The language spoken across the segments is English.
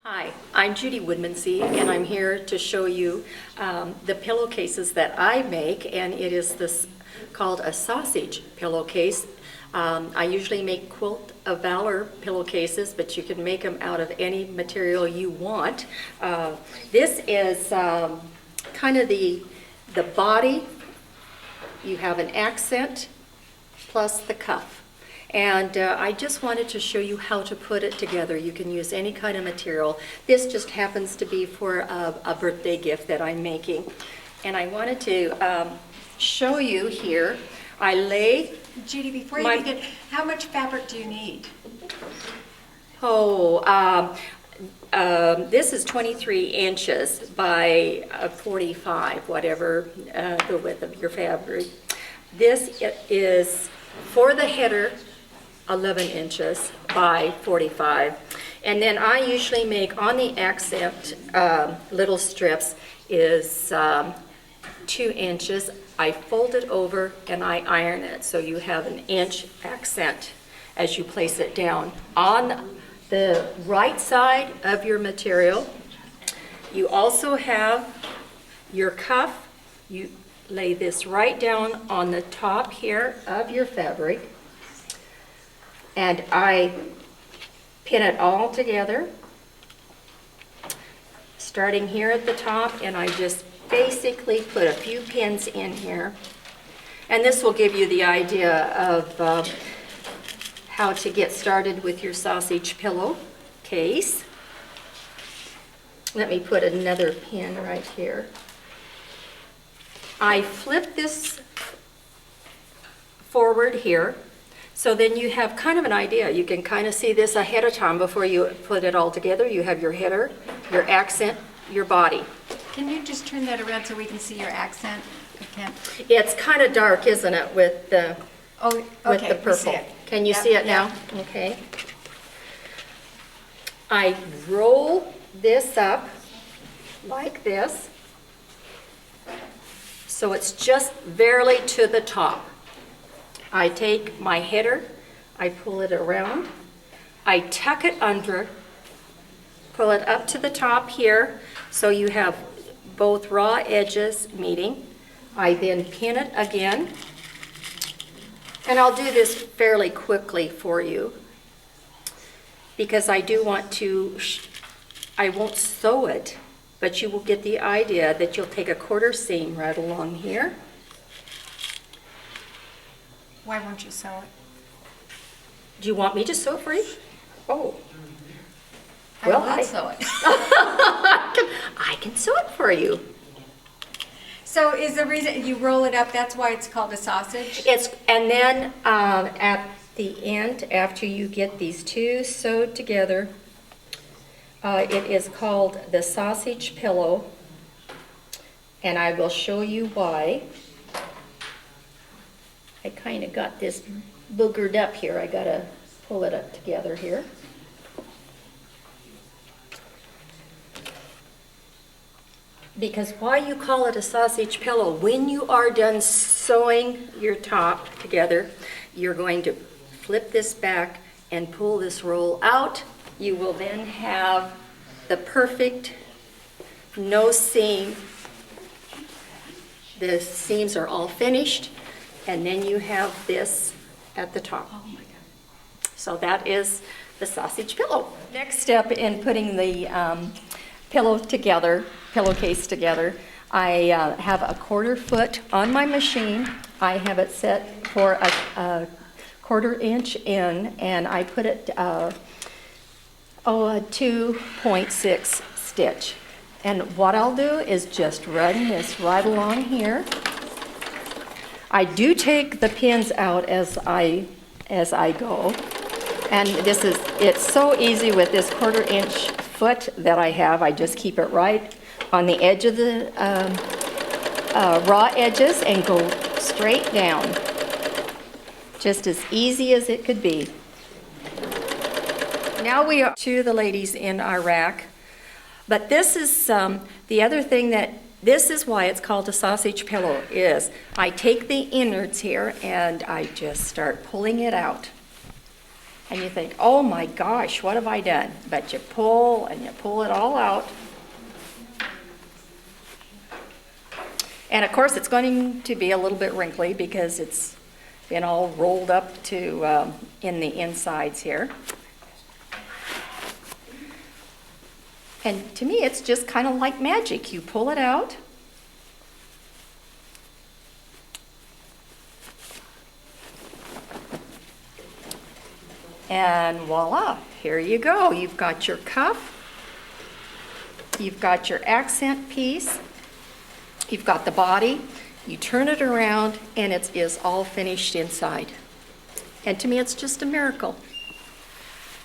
Hi, I'm Judy Woodmansee, and I'm here to show you the pillowcases that I make, and it is this called a sausage pillowcase. I usually make Quilt of Valor pillowcases, but you can make them out of any material you want. This is kind of the body. You have an accent plus the cuff. And I just wanted to show you how to put it together. You can use any kind of material. This just happens to be for a birthday gift that I'm making. And I wanted to show you here. I lay... Judy, before you begin, how much fabric do you need? This is 23 inches by 45, whatever the width of your fabric. This is for the header, 11 inches by 45. And then I usually make on the accent little strips is 2 inches. I fold it over and I iron it so you have an inch accent as you place it down. On the right side of your material, you also have your cuff. You lay this right down on the top here of your fabric, and I pin it all together, starting here at the top, and I just basically put a few pins in here. And this will give you the idea of how to get started with your sausage pillow case. Let me put another pin right here. I flip this forward here, so then you have kind of an idea. You can kind of see this ahead of time before you put it all together. You have your header, your accent, your body. Can you just turn that around so we can see your accent? It's kind of dark, isn't it, with the okay, the purple. Can you see it now? Yeah. Okay. I roll this up like this, so it's just barely to the top. I take my header, I pull it around, I tuck it under, pull it up to the top here, so you have both raw edges meeting. I then pin it again, and I'll do this fairly quickly for you because I do want to, I won't sew it, but you will get the idea that you'll take a quarter seam right along here. Why won't you sew it? Do you want me to sew it for you? Oh. Well, I will sew it. I can sew it for you. So is the reason you roll it up, that's why it's called a sausage? And then at the end, after you get these two sewed together, it is called the sausage pillow, and I will show you why. I kind of got this boogered up here. I gotta pull it up together here. Because why you call it a sausage pillow, when you are done sewing your top together, you're going to flip this back and pull this roll out. You will then have the perfect no seam. The seams are all finished, and then you have this at the top. Oh my God. So that is the sausage pillow. Next step in putting the pillowcase together, I have a 1/4 foot on my machine. I have it set for a 1/4 inch in, and I put it a 2.6 stitch. And what I'll do is just run this right along here. I do take the pins out as I go, and it's so easy with this 1/4 inch foot that I have. I just keep it right on the edge of the raw edges and go straight down. Just as easy as it could be. Now we are to the ladies in our rack, but this is the other thing that this is why it's called a sausage pillow is I take the innards here and I just start pulling it out. And you think, oh my gosh, what have I done? But you pull and you pull it all out. And of course, it's going to be a little bit wrinkly because it's been all rolled up to in the insides here. And to me, it's just kind of like magic. You pull it out. And voila, here you go. You've got your cuff. You've got your accent piece. You've got the body. You turn it around and it is all finished inside. And to me, it's just a miracle.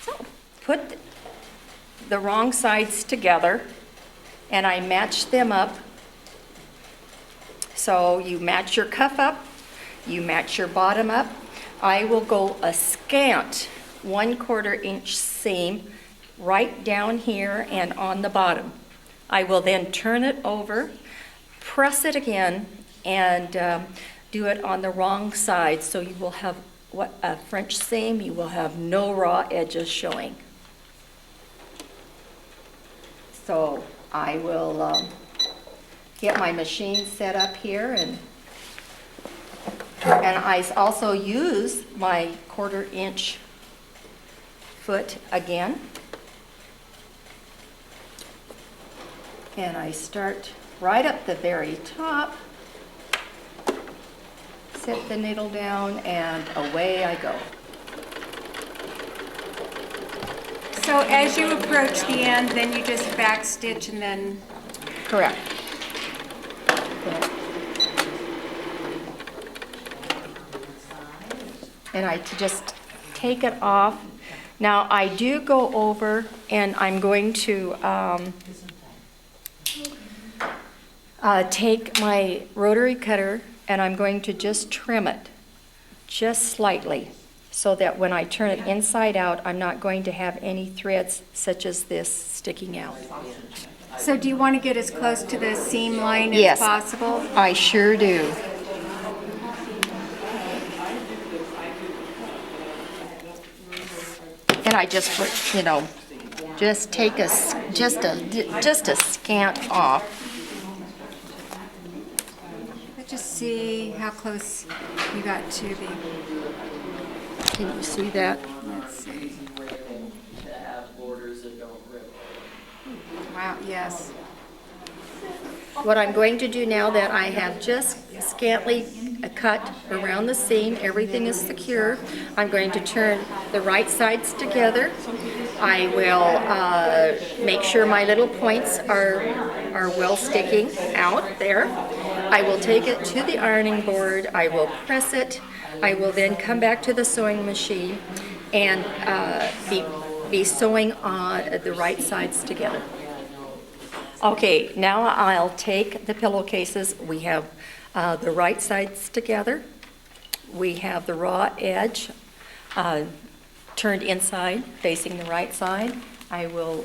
So put the wrong sides together and I match them up. So you match your cuff up, you match your bottom up. I will go a scant 1/4 inch seam right down here and on the bottom. I will then turn it over, press it again, and do it on the wrong side, so you will have a French seam. You will have no raw edges showing. So I will get my machine set up here, and I also use my 1/4 inch foot again. And I start right up the very top, set the needle down, and away I go. So as you approach the end, then you just back stitch and then... Correct. Yeah. And I just take it off. Now I do go over and I'm going to take my rotary cutter and I'm going to just trim it just slightly so that when I turn it inside out, I'm not going to have any threads such as this sticking out. So do you want to get as close to the seam line as Yes, possible? I sure do. And I just put, just take just a scant off. Let's just see how close you got to the... Can you see that? Let's see. Wow, yes. What I'm going to do now that I have just scantly cut around the seam, everything is secure, I'm going to turn the right sides together. I will make sure my little points are well sticking out there. I will take it to the ironing board, I will press it, I will then come back to the sewing machine and be sewing on the right sides together. Okay, now I'll take the pillowcases. We have the right sides together. We have the raw edge turned inside, facing the right side. I will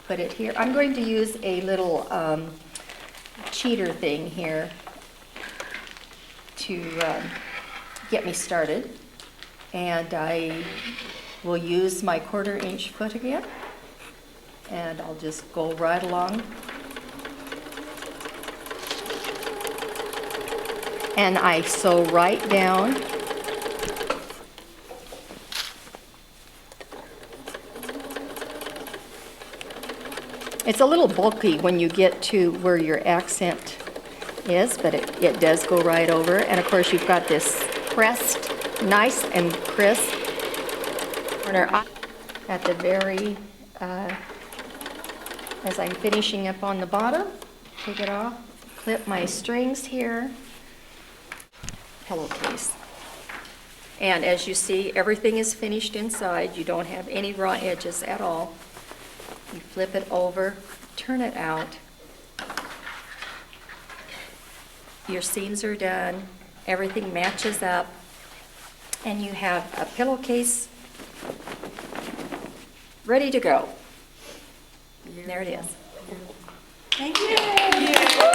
put it here. I'm going to use a little cheater thing here to get me started. And I will use my 1/4 inch foot again. And I'll just go right along. And I sew right down. It's a little bulky when you get to where your accent is, but it does go right over. And of course you've got this pressed, nice and crisp corner at the very as I'm finishing up on the bottom. Take it off, clip my strings here, pillowcase. And as you see, everything is finished inside. You don't have any raw edges at all. You flip it over, turn it out. Your seams are done, everything matches up, and you have a pillowcase ready to go. There it is. Thank you.